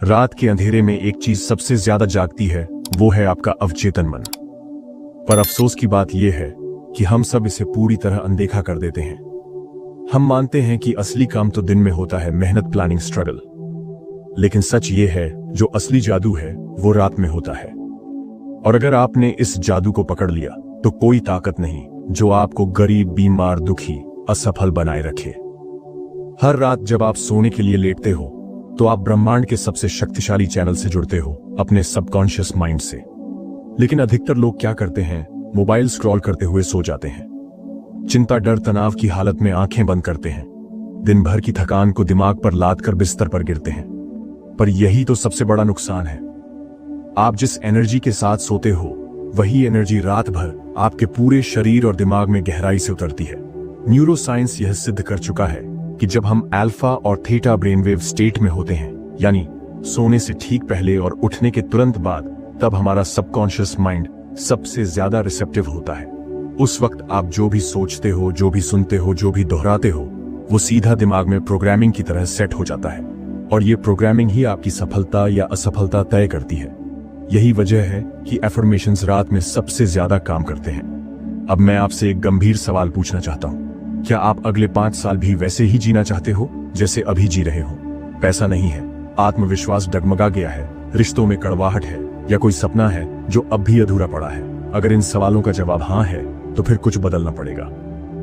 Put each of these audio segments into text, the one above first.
रात के अंधेरे में एक चीज सबसे ज्यादा जागती है, वो है आपका अवचेतन मन। पर अफसोस की बात यह है कि हम सब इसे पूरी तरह अनदेखा कर देते हैं। हम मानते हैं कि असली काम तो दिन में होता है, मेहनत, प्लानिंग, स्ट्रगल। लेकिन सच ये है, जो असली जादू है वो रात में होता है। और अगर आपने इस जादू को पकड़ लिया तो कोई ताकत नहीं जो आपको गरीब, बीमार, दुखी, असफल बनाए रखे। हर रात जब आप सोने के लिए लेटते हो तो आप ब्रह्मांड के सबसे शक्तिशाली चैनल से जुड़ते हो, अपने सबकॉन्शियस माइंड से। लेकिन अधिकतर लोग क्या करते हैं, मोबाइल स्क्रॉल करते हुए सो जाते हैं। चिंता, डर, तनाव की हालत में आंखें बंद करते हैं। दिन भर की थकान को दिमाग पर लाद कर बिस्तर पर गिरते हैं। पर यही तो सबसे बड़ा नुकसान है। आप जिस एनर्जी के साथ सोते हो वही एनर्जी रात भर आपके पूरे शरीर और दिमाग में गहराई से उतरती है। न्यूरोसाइंस यह सिद्ध कर चुका है कि जब हम अल्फा और थीटा ब्रेनवेव स्टेट में होते हैं, यानी सोने से ठीक पहले और उठने के तुरंत बाद, तब हमारा सबकॉन्शियस माइंड सबसे ज्यादा रिसेप्टिव होता है। उस वक्त आप जो भी सोचते हो, जो भी सुनते हो, जो भी दोहराते हो, वो सीधा दिमाग में प्रोग्रामिंग की तरह सेट हो जाता है। और ये प्रोग्रामिंग ही आपकी सफलता या असफलता तय करती है। यही वजह है कि एफर्मेशंस रात में सबसे ज्यादा काम करते हैं। अब मैं आपसे एक गंभीर सवाल पूछना चाहता हूं। क्या आप अगले 5 साल भी वैसे ही जीना चाहते हो जैसे अभी जी रहे हो? पैसा नहीं है, आत्मविश्वास डगमगा गया है, रिश्तों में कड़वाहट है, या कोई सपना है जो अब भी अधूरा पड़ा है? अगर इन सवालों का जवाब हाँ है तो फिर कुछ बदलना पड़ेगा।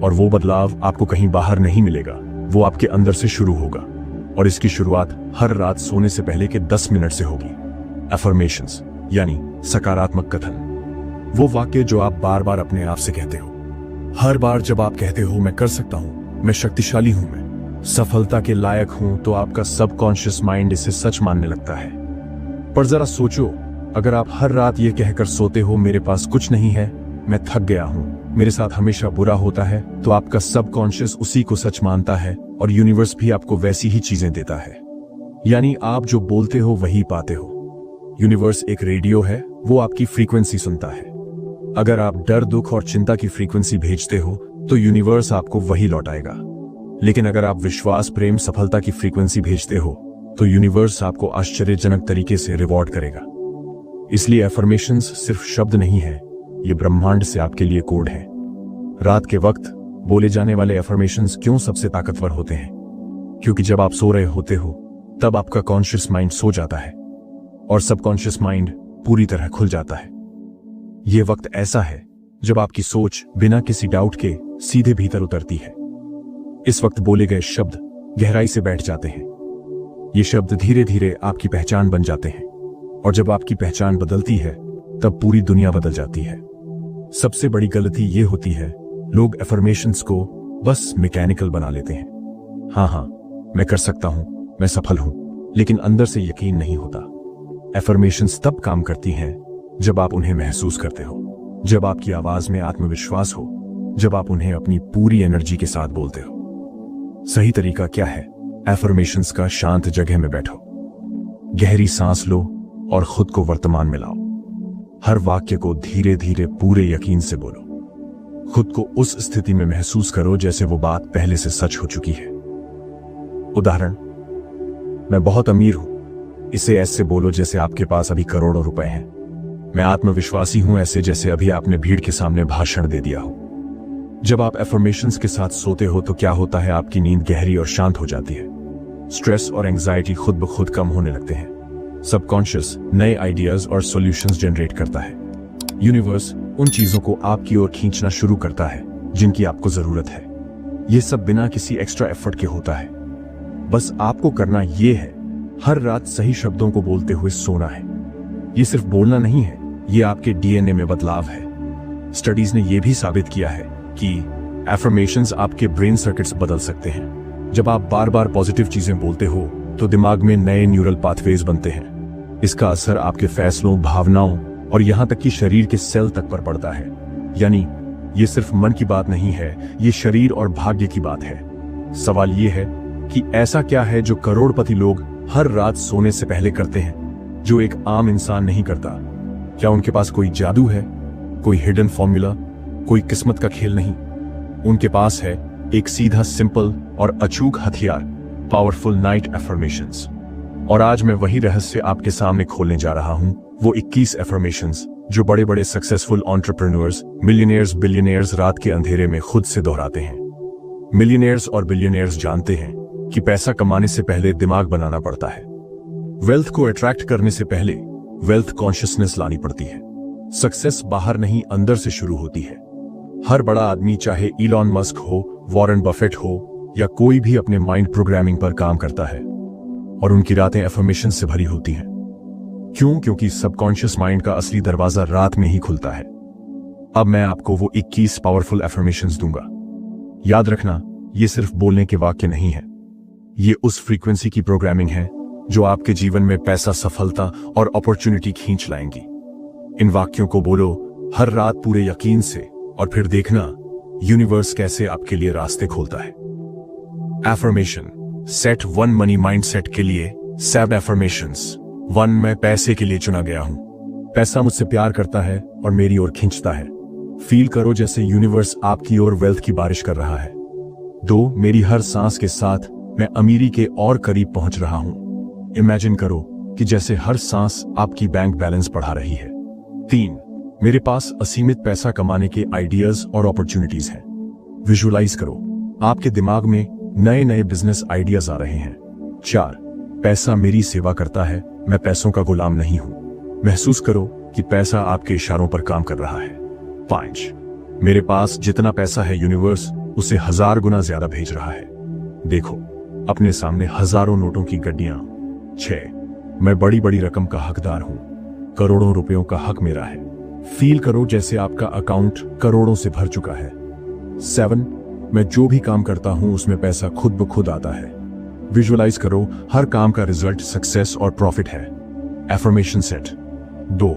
और वो बदलाव आपको कहीं बाहर नहीं मिलेगा, वो आपके अंदर से शुरू होगा। और इसकी शुरुआत हर रात सोने से पहले के 10 मिनट से होगी। एफर्मेशंस यानी सकारात्मक कथन, वो वाक्य जो आप बार बार अपने आप से कहते हो। हर बार जब आप कहते हो मैं कर सकता हूं, मैं शक्तिशाली हूं, मैं सफलता के लायक हूं, तो आपका सबकॉन्शियस माइंड इसे सच मानने लगता है। पर जरा सोचो, अगर आप हर रात ये कहकर सोते हो मेरे पास कुछ नहीं है, मैं थक गया हूं, मेरे साथ हमेशा बुरा होता है, तो आपका सबकॉन्शियस उसी को सच मानता है और यूनिवर्स भी आपको वैसी ही चीजें देता है। यानी आप जो बोलते हो वही पाते हो। यूनिवर्स एक रेडियो है, वो आपकी फ्रीक्वेंसी सुनता है। अगर आप डर, दुख और चिंता की फ्रीक्वेंसी भेजते हो तो यूनिवर्स आपको वही लौटाएगा। लेकिन अगर आप विश्वास, प्रेम, सफलता की फ्रीक्वेंसी भेजते हो तो यूनिवर्स आपको आश्चर्यजनक तरीके से रिवॉर्ड करेगा। इसलिए एफर्मेशंस सिर्फ शब्द नहीं है, ये ब्रह्मांड से आपके लिए कोड है। रात के वक्त बोले जाने वाले एफर्मेशंस क्यों सबसे ताकतवर होते हैं? क्योंकि जब आप सो रहे होते हो तब आपका कॉन्शियस माइंड सो जाता है और सबकॉन्शियस माइंड पूरी तरह खुल जाता है। यह वक्त ऐसा है जब आपकी सोच बिना किसी डाउट के सीधे भीतर उतरती है। इस वक्त बोले गए शब्द गहराई से बैठ जाते हैं। ये शब्द धीरे धीरे आपकी पहचान बन जाते हैं। और जब आपकी पहचान बदलती है तब पूरी दुनिया बदल जाती है। सबसे बड़ी गलती ये होती है, लोग एफर्मेशंस को बस मैकेनिकल बना लेते हैं। हाँ, मैं कर सकता हूं, मैं सफल हूं, लेकिन अंदर से यकीन नहीं होता। एफर्मेशंस तब काम करती हैं जब आप उन्हें महसूस करते हो, जब आपकी आवाज में आत्मविश्वास हो, जब आप उन्हें अपनी पूरी एनर्जी के साथ बोलते हो। सही तरीका क्या है? एफर्मेशंस का शांत जगह में बैठो, गहरी सांस लो और खुद को वर्तमान में लाओ। हर वाक्य को धीरे धीरे पूरे यकीन से बोलो। खुद को उस स्थिति में महसूस करो जैसे वो बात पहले से सच हो चुकी है। उदाहरण, मैं बहुत अमीर हूं, इसे ऐसे बोलो जैसे आपके पास अभी करोड़ों रुपए हैं। मैं आत्मविश्वासी हूं, ऐसे जैसे अभी आपने भीड़ के सामने भाषण दे दिया हो। जब आप एफर्मेशंस के साथ सोते हो तो क्या होता है, आपकी नींद गहरी और शांत हो जाती है। स्ट्रेस और एंजाइटी खुद ब खुद कम होने लगते हैं। सबकॉन्शियस नए आइडियाज और सॉल्यूशंस जनरेट करता है। यूनिवर्स उन चीजों को आपकी ओर खींचना शुरू करता है जिनकी आपको जरूरत है। यह सब बिना किसी एक्स्ट्रा एफर्ट के होता है। बस आपको करना यह है, हर रात सही शब्दों को बोलते हुए सोना है। ये सिर्फ बोलना नहीं है, ये आपके डीएनए में बदलाव है। स्टडीज ने यह भी साबित किया है कि एफर्मेशंस आपके ब्रेन सर्किट्स बदल सकते हैं। जब आप बार बार पॉजिटिव चीजें बोलते हो तो दिमाग में नए न्यूरल पाथवेज बनते हैं। इसका असर आपके फैसलों, भावनाओं और यहां तक कि शरीर के सेल तक पर पड़ता है। यानी ये सिर्फ मन की बात नहीं है, ये शरीर और भाग्य की बात है। सवाल ये है कि ऐसा क्या है जो करोड़पति लोग हर रात सोने से पहले करते हैं, जो एक आम इंसान नहीं करता? क्या उनके पास कोई जादू है, कोई हिडन फॉर्मूला, कोई किस्मत का खेल? नहीं, उनके पास है एक सीधा, सिंपल और अचूक हथियार, पावरफुल नाइट एफर्मेशंस। और आज मैं वही रहस्य आपके सामने खोलने जा रहा हूं, वो 21 एफर्मेशंस जो बड़े बड़े सक्सेसफुल एंटरप्रेन्योर्स, मिलियनेयर्स, बिलियनेयर्स रात के अंधेरे में खुद से दोहराते हैं। मिलियनेयर्स और बिलियनेयर्स जानते हैं कि पैसा कमाने से पहले दिमाग बनाना पड़ता है। वेल्थ को अट्रैक्ट करने से पहले वेल्थ कॉन्शियसनेस लानी पड़ती है। सक्सेस बाहर नहीं अंदर से शुरू होती है। हर बड़ा आदमी, चाहे इलॉन मस्क हो, वॉरेन बफेट हो या कोई भी, अपने माइंड प्रोग्रामिंग पर काम करता है और उनकी रातें एफर्मेशन से भरी होती हैं। क्यों? क्योंकि सबकॉन्शियस माइंड का असली दरवाजा रात में ही खुलता है। अब मैं आपको वो 21 पावरफुल एफर्मेशंस दूंगा। याद रखना, ये सिर्फ बोलने के वाक्य नहीं है, ये उस फ्रीक्वेंसी की प्रोग्रामिंग है जो आपके जीवन में पैसा, सफलता और अपॉर्चुनिटी खींच लाएंगी। इन वाक्यों को बोलो हर रात पूरे यकीन से, और फिर देखना यूनिवर्स कैसे आपके लिए रास्ते खोलता है। एफर्मेशन सेट 1 मनी माइंडसेट के लिए 7 एफर्मेशंस। 1 मैं पैसे के लिए चुना गया हूं। पैसा मुझसे प्यार करता है और मेरी ओर खींचता है। फील करो जैसे यूनिवर्स आपकी ओर वेल्थ की बारिश कर रहा है। 2 मेरी हर सांस के साथ मैं अमीरी के और करीब पहुंच रहा हूं। इमेजिन करो कि जैसे हर सांस आपकी बैंक बैलेंस बढ़ा रही है। 3 मेरे पास असीमित पैसा कमाने के आइडियाज और अपॉर्चुनिटीज हैं। विजुअलाइज करो आपके दिमाग में नए नए बिजनेस आइडियाज आ रहे हैं। 4 पैसा मेरी सेवा करता है, मैं पैसों का गुलाम नहीं हूं। महसूस करो कि पैसा आपके इशारों पर काम कर रहा है। 5 मेरे पास जितना पैसा है यूनिवर्स उसे 1000 गुना ज्यादा भेज रहा है। देखो अपने सामने हजारों नोटों की गड्डियां। 6 मैं बड़ी बड़ी रकम का हकदार हूं, करोड़ों रुपयों का हक मेरा है। फील करो जैसे आपका अकाउंट करोड़ों से भर चुका है। 7 मैं जो भी काम करता हूं उसमें पैसा खुद ब खुद आता है। विजुअलाइज करो हर काम का रिजल्ट सक्सेस और प्रॉफिट है। एफर्मेशन सेट 2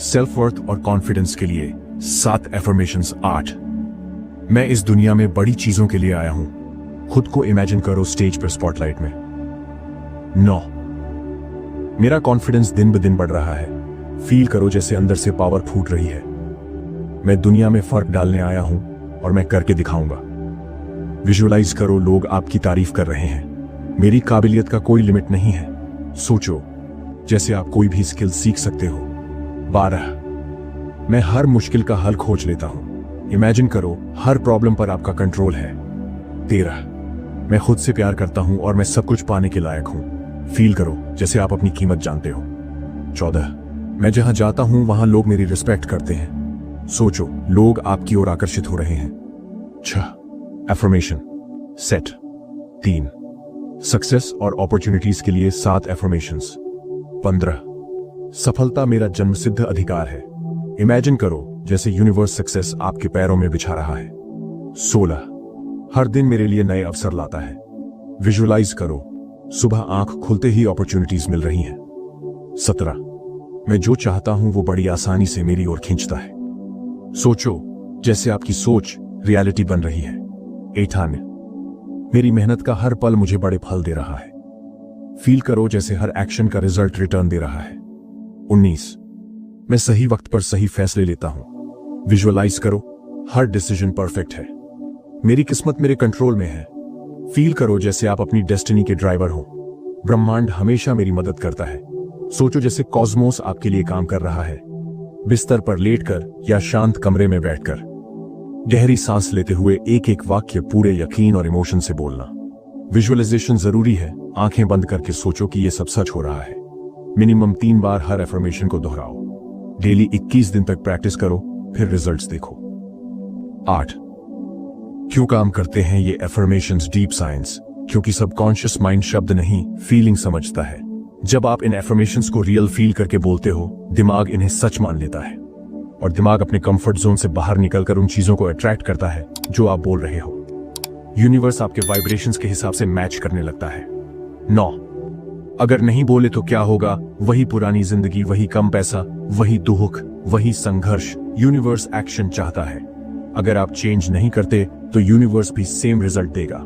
सेल्फ वर्थ और कॉन्फिडेंस के लिए 7 एफर्मेशंस। 8 मैं इस दुनिया में बड़ी चीजों के लिए आया हूं, खुद को इमेजिन करो स्टेज पर स्पॉटलाइट में। 9 मेरा कॉन्फिडेंस दिन ब दिन बढ़ रहा है। फील करो जैसे अंदर से पावर फूट रही है। मैं दुनिया में फर्क डालने आया हूं और मैं करके दिखाऊंगा। विजुअलाइज करो लोग आपकी तारीफ कर रहे हैं। मेरी काबिलियत का कोई लिमिट नहीं है। सोचो जैसे आप कोई भी स्किल सीख सकते हो। 12 मैं हर मुश्किल का हल खोज लेता हूं। इमेजिन करो हर प्रॉब्लम पर आपका कंट्रोल है। 13 मैं खुद से प्यार करता हूं और मैं सब कुछ पाने के लायक हूं। फील करो जैसे आप अपनी कीमत जानते हो। 14 मैं जहां जाता हूं वहां लोग मेरी रिस्पेक्ट करते हैं। सोचो लोग आपकी ओर आकर्षित हो रहे हैं। 6 एफर्मेशन सेट 3 सक्सेस और अपॉर्चुनिटीज के लिए 7 एफर्मेशंस। 15 सफलता मेरा जन्मसिद्ध अधिकार है। इमेजिन करो जैसे यूनिवर्स सक्सेस आपके पैरों में बिछा रहा है। 16 हर दिन मेरे लिए नए अवसर लाता है। विजुअलाइज करो सुबह आंख खुलते ही अपॉर्चुनिटीज मिल रही हैं। 17 मैं जो चाहता हूं वो बड़ी आसानी से मेरी ओर खींचता है। सोचो जैसे आपकी सोच रियलिटी बन रही है। 18 मेरी मेहनत का हर पल मुझे बड़े फल दे रहा है। फील करो जैसे हर एक्शन का रिजल्ट रिटर्न दे रहा है। 19 मैं सही वक्त पर सही फैसले लेता हूं। विजुअलाइज करो हर डिसीजन परफेक्ट है। मेरी किस्मत मेरे कंट्रोल में है। फील करो जैसे आप अपनी डेस्टिनी के ड्राइवर हो। ब्रह्मांड हमेशा मेरी मदद करता है। सोचो जैसे कॉस्मोस आपके लिए काम कर रहा है। बिस्तर पर लेटकर या शांत कमरे में बैठकर गहरी सांस लेते हुए एक एक वाक्य पूरे यकीन और इमोशन से बोलना। विजुअलाइजेशन जरूरी है। आंखें बंद करके सोचो कि यह सब सच हो रहा है। मिनिमम 3 बार हर एफर्मेशन को दोहराओ। डेली 21 दिन तक प्रैक्टिस करो, फिर रिजल्ट्स देखो। 8 क्यों काम करते हैं ये एफर्मेशंस? Deep science. क्योंकि सबकॉन्शियस माइंड शब्द नहीं, फीलिंग समझता है। जब आप इन एफर्मेशंस को रियल फील करके बोलते हो, दिमाग इन्हें सच मान लेता है और दिमाग अपने कंफर्ट जोन से बाहर निकलकर उन चीजों को अट्रैक्ट करता है जो आप बोल रहे हो। यूनिवर्स आपके वाइब्रेशंस के हिसाब से मैच करने लगता है। 9 अगर नहीं बोले तो क्या होगा? वही पुरानी जिंदगी, वही कम पैसा, वही दुख, वही संघर्ष। यूनिवर्स एक्शन चाहता है। अगर आप चेंज नहीं करते तो यूनिवर्स भी सेम रिजल्ट देगा।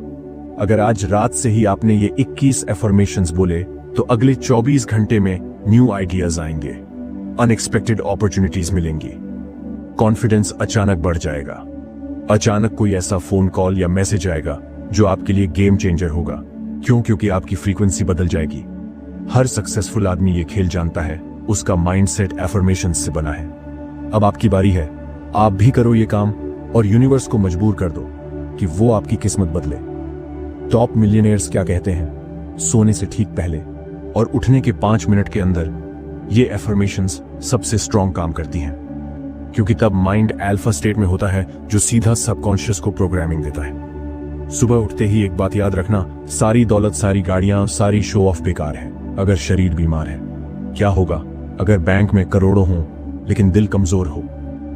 अगर आज रात से ही आपने ये 21 एफर्मेशंस बोले तो अगले 24 घंटे में न्यू आइडियाज आएंगे, अनएक्सपेक्टेड अपॉर्चुनिटीज मिलेंगी, कॉन्फिडेंस अचानक बढ़ जाएगा, अचानक कोई ऐसा फोन कॉल या मैसेज आएगा जो आपके लिए गेम चेंजर होगा। क्यों? क्योंकि आपकी फ्रीक्वेंसी बदल जाएगी। हर सक्सेसफुल आदमी ये खेल जानता है, उसका माइंडसेट एफर्मेशन से बना है। अब आपकी बारी है, आप भी करो ये काम और यूनिवर्स को मजबूर कर दो कि वो आपकी किस्मत बदले। टॉप मिलियनेयर्स क्या कहते हैं? सोने से ठीक पहले और उठने के 5 मिनट के अंदर ये एफर्मेशंस सबसे स्ट्रॉन्ग काम करती हैं, क्योंकि तब माइंड अल्फा स्टेट में होता है, जो सीधा सबकॉन्शियस को प्रोग्रामिंग देता है। सुबह उठते ही एक बात याद रखना, सारी दौलत, सारी गाड़ियां, सारी शो ऑफ बेकार है अगर शरीर बीमार है। क्या होगा अगर बैंक में करोड़ों हों लेकिन दिल कमजोर हो?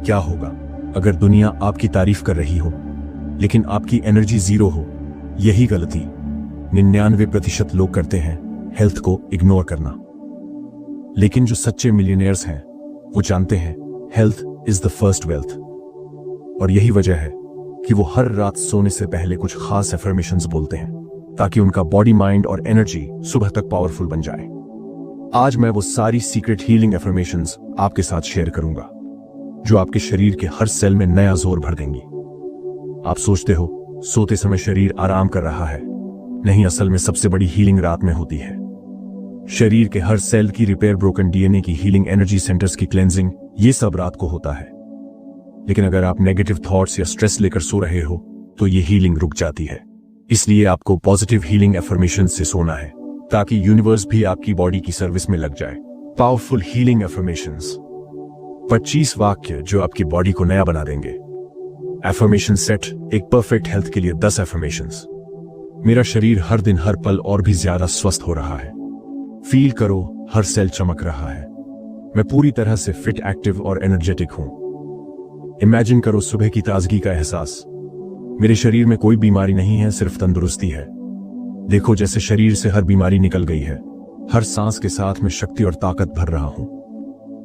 क्या होगा अगर दुनिया आपकी तारीफ कर रही हो लेकिन आपकी एनर्जी जीरो हो? यही गलती 99% लोग करते हैं, हेल्थ को इग्नोर करना। लेकिन जो सच्चे मिलियनेयर्स हैं वो जानते हैं health is the first wealth, और यही वजह है कि वो हर रात सोने से पहले कुछ खास एफर्मेशंस बोलते हैं ताकि उनका बॉडी, माइंड और एनर्जी सुबह तक पावरफुल बन जाए। आज मैं वो सारी सीक्रेट हीलिंग एफर्मेशंस आपके साथ शेयर करूंगा जो आपके शरीर के हर सेल में नया जोर भर देंगी। आप सोचते हो सोते समय शरीर आराम कर रहा है, नहीं, असल में सबसे बड़ी हीलिंग रात में होती है। शरीर के हर सेल की रिपेयर, ब्रोकन डीएनए की हीलिंग, एनर्जी सेंटर्स की क्लेंजिंग, ये सब रात को होता है। लेकिन अगर आप नेगेटिव थॉट्स या स्ट्रेस लेकर सो रहे हो तो ये हीलिंग रुक जाती है। इसलिए आपको पॉजिटिव हीलिंग एफर्मेशन से सोना है ताकि यूनिवर्स भी आपकी बॉडी की सर्विस में लग जाए। पावरफुल हीलिंग एफर्मेशंस, 25 वाक्य जो आपकी बॉडी को नया बना देंगे। एफर्मेशन सेट, एक परफेक्ट हेल्थ के लिए 10 एफर्मेशंस। मेरा शरीर हर दिन, हर पल और भी ज्यादा स्वस्थ हो रहा है। फील करो, हर सेल चमक रहा है। मैं पूरी तरह से फिट, एक्टिव और एनर्जेटिक हूं। इमेजिन करो सुबह की ताजगी का एहसास। मेरे शरीर में कोई बीमारी नहीं है, सिर्फ तंदुरुस्ती है। देखो जैसे शरीर से हर बीमारी निकल गई है। हर सांस के साथ मैं शक्ति और ताकत भर रहा हूं।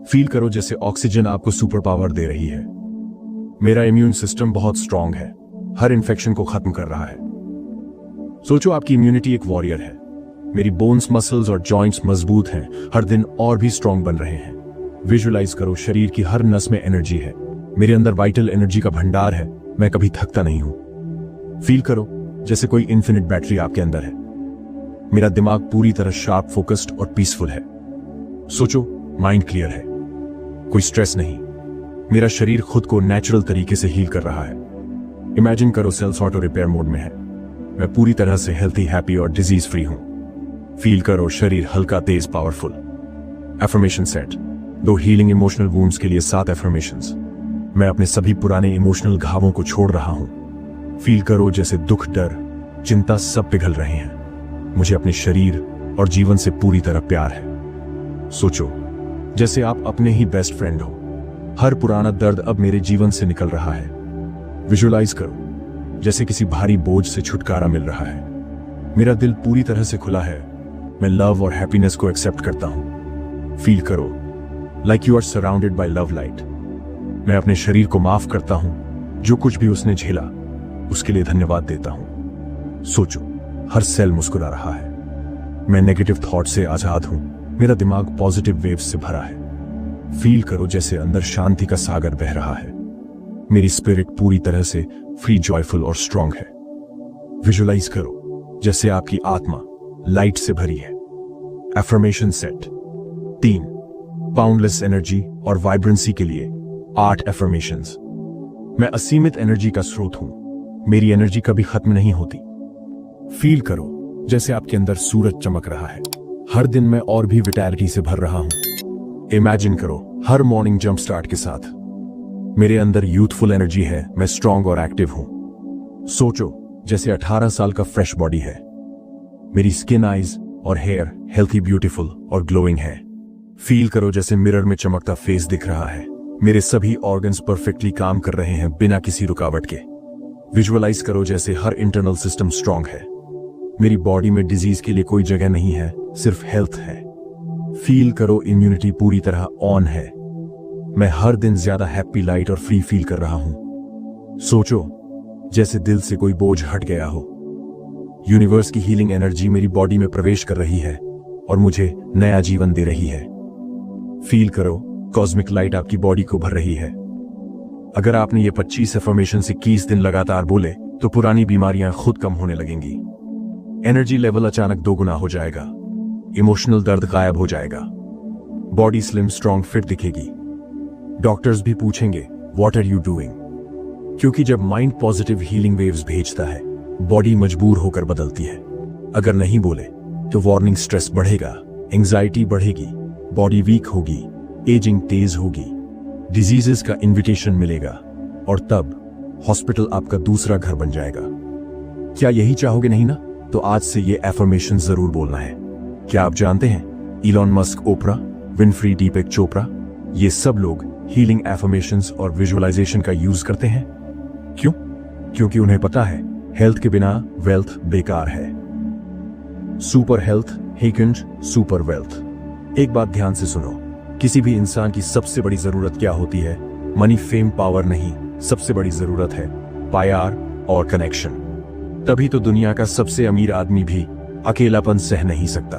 फील करो जैसे ऑक्सीजन आपको सुपर पावर दे रही है। मेरा इम्यून सिस्टम बहुत स्ट्रांग है, हर इन्फेक्शन को खत्म कर रहा है। सोचो आपकी इम्यूनिटी एक वॉरियर है। मेरी बोन्स, मसल्स और जॉइंट्स मजबूत हैं, हर दिन और भी स्ट्रांग बन रहे हैं। विजुअलाइज करो शरीर की हर नस में एनर्जी है। मेरे अंदर वाइटल एनर्जी का भंडार है, मैं कभी थकता नहीं हूं। फील करो जैसे कोई इन्फिनिट बैटरी आपके अंदर है। मेरा दिमाग पूरी तरह शार्प, फोकस्ड और पीसफुल है। सोचो माइंड क्लियर है, कोई स्ट्रेस नहीं। मेरा शरीर खुद को नेचुरल तरीके से हील कर रहा है। इमेजिन करो सेल्स ऑटो रिपेयर मोड में है। मैं पूरी तरह से हेल्थी, हैप्पी और डिजीज फ्री हूं। फील करो शरीर हल्का, तेज, powerful. Affirmation set, 2 healing emotional wounds के लिए 7 एफर्मेशंस। मैं अपने सभी पुराने इमोशनल घावों को छोड़ रहा हूं। फील करो जैसे दुख, डर, चिंता सब पिघल रहे हैं। मुझे अपने शरीर और जीवन से पूरी तरह प्यार है। सोचो जैसे आप अपने ही बेस्ट फ्रेंड हो। हर पुराना दर्द अब मेरे जीवन से निकल रहा है। विजुअलाइज करो जैसे किसी भारी बोझ से छुटकारा मिल रहा है। मेरा दिल पूरी तरह से खुला है। मैं लव और हैप्पीनेस को एक्सेप्ट करता हूं। फील करो like you are surrounded by love light. मैं अपने शरीर को माफ करता हूं, जो कुछ भी उसने झेला उसके लिए धन्यवाद देता हूं। सोचो हर सेल मुस्कुरा रहा है। मैं नेगेटिव थॉट से आजाद हूं। मेरा दिमाग पॉजिटिव वेव्स से भरा है। फील करो जैसे अंदर शांति का सागर बह रहा है। मेरी स्पिरिट पूरी तरह से फ्री, जॉयफुल और स्ट्रांग है। विजुअलाइज करो जैसे आपकी आत्मा लाइट से भरी है। एफर्मेशन सेट 3, बाउंडलेस एनर्जी और वाइब्रेंसी के लिए 8 एफर्मेशंस। मैं असीमित एनर्जी का स्रोत हूं। मेरी एनर्जी कभी खत्म नहीं होती। फील करो जैसे आपके अंदर सूरज चमक रहा है। हर दिन मैं और भी विटैलिटी से भर रहा हूं। इमेजिन करो हर मॉर्निंग जंप स्टार्ट के साथ मेरे अंदर यूथफुल एनर्जी है। मैं स्ट्रांग और एक्टिव हूं। सोचो जैसे 18 साल का फ्रेश बॉडी है। मेरी स्किन, आईज और हेयर हेल्थी, ब्यूटीफुल और ग्लोइंग है। फील करो जैसे मिरर में चमकता फेस दिख रहा है। मेरे सभी ऑर्गन्स परफेक्टली काम कर रहे हैं बिना किसी रुकावट के। विजुअलाइज करो जैसे हर इंटरनल सिस्टम स्ट्रांग है। मेरी बॉडी में डिजीज के लिए कोई जगह नहीं है, सिर्फ हेल्थ है। फील करो इम्यूनिटी पूरी तरह ऑन है। मैं हर दिन ज्यादा हैप्पी, लाइट और फ्री फील कर रहा हूं। सोचो जैसे दिल से कोई बोझ हट गया हो। यूनिवर्स की हीलिंग एनर्जी मेरी बॉडी में प्रवेश कर रही है और मुझे नया जीवन दे रही है। फील करो कॉस्मिक लाइट आपकी बॉडी को भर रही है। अगर आपने ये 25 एफर्मेशन 21 दिन लगातार बोले तो पुरानी बीमारियां खुद कम होने लगेंगी। एनर्जी लेवल अचानक 2 गुना हो जाएगा। इमोशनल दर्द गायब हो जाएगा, बॉडी स्लिम स्ट्रांग फिट दिखेगी। डॉक्टर्स भी पूछेंगे व्हाट आर यू डूइंग, क्योंकि जब माइंड पॉजिटिव हीलिंग वेव्स भेजता है, बॉडी मजबूर होकर बदलती है। अगर नहीं बोले तो वार्निंग स्ट्रेस बढ़ेगा, एंजाइटी बढ़ेगी, बॉडी वीक होगी, एजिंग तेज होगी, डिजीजेस का इनविटेशन मिलेगा और तब हॉस्पिटल आपका दूसरा घर बन जाएगा। क्या यही चाहोगे? नहीं ना? तो आज से ये एफर्मेशन जरूर बोलना है। क्या आप जानते हैं इलॉन मस्क, ओपरा विनफ्री, दीपक चोपड़ा, ये सब लोग हीलिंग एफर्मेशंस और विजुअलाइजेशन का यूज करते हैं। क्यों? क्योंकि उन्हें पता है हेल्थ के बिना वेल्थ बेकार है। सुपर हेल्थ हेकेंड सुपर वेल्थ। एक बात ध्यान से सुनो, किसी भी इंसान की सबसे बड़ी जरूरत क्या होती है? मनी, फेम, पावर नहीं, सबसे बड़ी जरूरत है प्यार और कनेक्शन। तभी तो दुनिया का सबसे अमीर आदमी भी अकेलापन सह नहीं सकता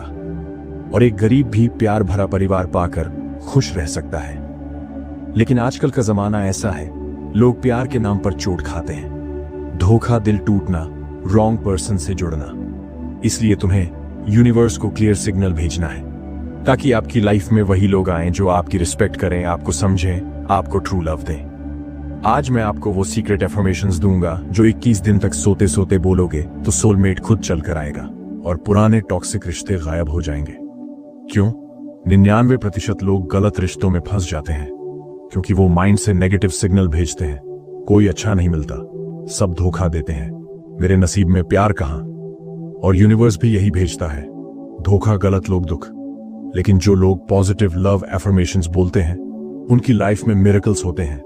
और एक गरीब भी प्यार भरा परिवार पाकर खुश रह सकता है। लेकिन आजकल का जमाना ऐसा है, लोग प्यार के नाम पर चोट खाते हैं, धोखा, दिल टूटना, रॉन्ग पर्सन से जुड़ना। इसलिए तुम्हें यूनिवर्स को क्लियर सिग्नल भेजना है ताकि आपकी लाइफ में वही लोग आएं जो आपकी रिस्पेक्ट करें, आपको समझें, आपको ट्रू लव दें। आज मैं आपको वो सीक्रेट एफर्मेशंस दूंगा जो 21 दिन तक सोते सोते बोलोगे तो सोलमेट खुद चल कर आएगा और पुराने टॉक्सिक रिश्ते गायब हो जाएंगे। क्यों? 99% लोग गलत रिश्तों में फंस जाते हैं क्योंकि वो माइंड से नेगेटिव सिग्नल भेजते हैं। कोई अच्छा नहीं मिलता, सब धोखा देते हैं, मेरे नसीब में प्यार कहां? और यूनिवर्स भी यही भेजता है, धोखा, गलत लोग, दुख। लेकिन जो लोग पॉजिटिव लव एफर्मेशंस बोलते हैं उनकी लाइफ में मिरेकल्स होते हैं।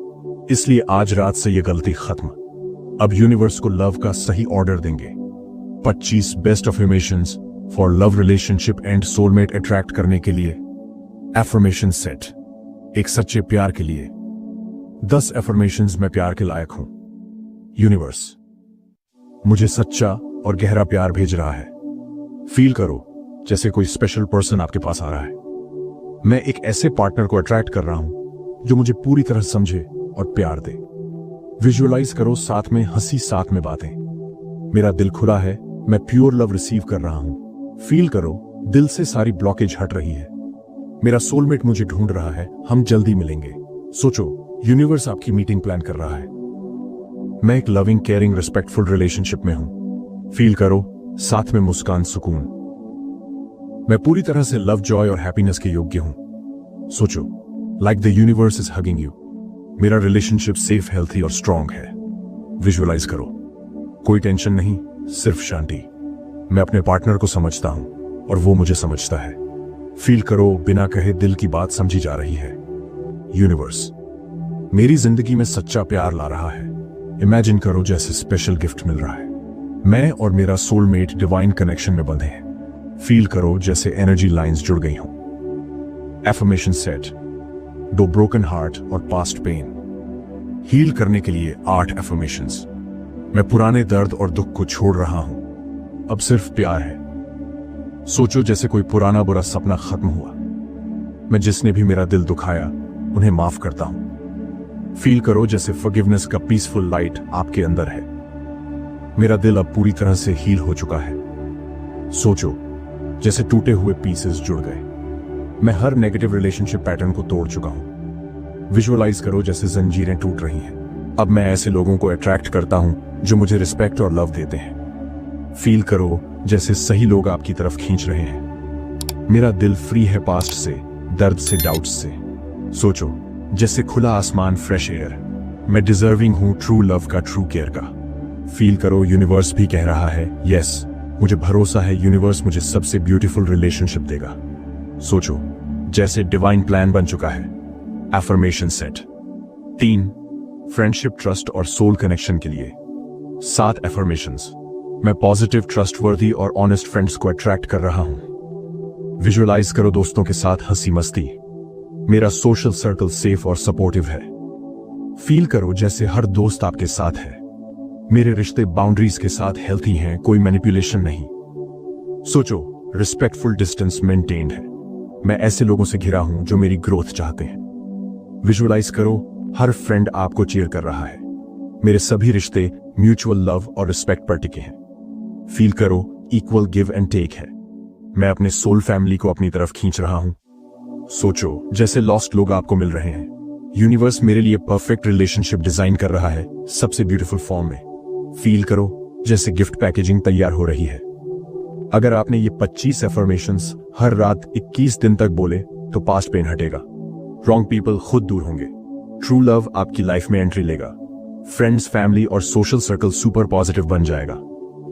इसलिए आज रात से ये गलती खत्म। अब यूनिवर्स को लव का सही ऑर्डर देंगे। 25 best affirmations for love, relationship and soulmate attract करने के लिए। एफर्मेशन सेट, एक सच्चे प्यार के लिए। 10 एफर्मेशंस मैं प्यार के लायक हूं। यूनिवर्स मुझे सच्चा और गहरा प्यार भेज रहा है। फील करो जैसे कोई स्पेशल पर्सन आपके पास आ रहा है। मैं एक ऐसे पार्टनर को अट्रैक्ट कर रहा हूं जो मुझे पूरी तरह समझे और प्यार दे। विजुअलाइज करो, साथ में हंसी, साथ में बातें। मेरा दिल खुला है, मैं प्योर लव रिसीव कर रहा हूं। फील करो दिल से सारी ब्लॉकेज हट रही है। मेरा सोलमेट मुझे ढूंढ रहा है, हम जल्दी मिलेंगे। सोचो यूनिवर्स आपकी मीटिंग प्लान कर रहा है। मैं एक लविंग, केयरिंग, रिस्पेक्टफुल रिलेशनशिप में हूं। फील करो साथ में मुस्कान, सुकून। मैं पूरी तरह से लव, जॉय और हैप्पीनेस के योग्य हूं। सोचो like the universe is hugging you. मेरा रिलेशनशिप सेफ, हेल्थी और स्ट्रांग है। विजुअलाइज करो, कोई टेंशन नहीं, सिर्फ शांति। मैं अपने पार्टनर को समझता हूं और वो मुझे समझता है। फील करो बिना कहे दिल की बात समझी जा रही है। यूनिवर्स मेरी जिंदगी में सच्चा प्यार ला रहा है। इमेजिन करो जैसे स्पेशल गिफ्ट मिल रहा है। मैं और मेरा सोलमेट डिवाइन कनेक्शन में बंधे हैं। फील करो जैसे एनर्जी लाइंस जुड़ गई हों। एफर्मेशन सेट, 2 ब्रोकन हार्ट और पास्ट पेन। हील करने के लिए 8 एफर्मेशंस। मैं पुराने दर्द और दुख को छोड़ रहा हूं, अब सिर्फ प्यार है। सोचो जैसे कोई पुराना बुरा सपना खत्म हुआ। मैं जिसने भी मेरा दिल दुखाया उन्हें माफ करता हूं। फील करो जैसे फॉरगिवनेस का पीसफुल लाइट आपके अंदर है। मेरा दिल अब पूरी तरह से हील हो चुका है। सोचो जैसे टूटे हुए पीसेस जुड़ गए। मैं हर नेगेटिव रिलेशनशिप पैटर्न को तोड़ चुका हूं। विजुअलाइज करो जैसे जंजीरें टूट रही हैं। अब मैं ऐसे लोगों को अट्रैक्ट करता हूं जो मुझे रिस्पेक्ट और लव देते हैं। फील करो जैसे सही लोग आपकी तरफ खींच रहे हैं। मेरा दिल फ्री है पास्ट से, दर्द से, डाउट्स से। सोचो जैसे खुला आसमान, फ्रेश एयर। मैं डिजर्विंग हूं ट्रू लव का, ट्रू केयर का। फील करो यूनिवर्स भी कह रहा है यस, मुझे भरोसा है यूनिवर्स मुझे सबसे ब्यूटीफुल रिलेशनशिप देगा। सोचो जैसे डिवाइन प्लान बन चुका है। एफर्मेशन सेट 3 फ्रेंडशिप, ट्रस्ट और सोल कनेक्शन के लिए। 7 एफर्मेशंस। मैं पॉजिटिव, ट्रस्टवर्दी और ऑनेस्ट फ्रेंड्स को अट्रैक्ट कर रहा हूं। विजुअलाइज करो दोस्तों के साथ हंसी मस्ती। मेरा सोशल सर्कल सेफ और सपोर्टिव है। फील करो जैसे हर दोस्त आपके साथ है। मेरे रिश्ते बाउंड्रीज के साथ हेल्थी हैं, कोई मैनिपुलेशन नहीं। सोचो रिस्पेक्टफुल डिस्टेंस मेंटेन्ड है। मैं ऐसे लोगों से घिरा हूं जो मेरी ग्रोथ चाहते हैं। विजुअलाइज करो हर फ्रेंड आपको चीयर कर रहा है। मेरे सभी रिश्ते म्यूचुअल लव और रिस्पेक्ट पर टिके हैं। फील करो इक्वल गिव एंड टेक है। मैं अपने सोल फैमिली को अपनी तरफ खींच रहा हूं। सोचो जैसे लॉस्ट लोग आपको मिल रहे हैं। यूनिवर्स मेरे लिए परफेक्ट रिलेशनशिप डिजाइन कर रहा है, सबसे ब्यूटीफुल फॉर्म में। फील करो जैसे गिफ्ट पैकेजिंग तैयार हो रही है। अगर आपने ये 25 एफर्मेशंस हर रात 21 दिन तक बोले तो पास्ट पेन हटेगा, रॉन्ग पीपल खुद दूर होंगे, ट्रू लव आपकी लाइफ में एंट्री लेगा, फ्रेंड्स, फैमिली और सोशल सर्कल सुपर पॉजिटिव बन जाएगा,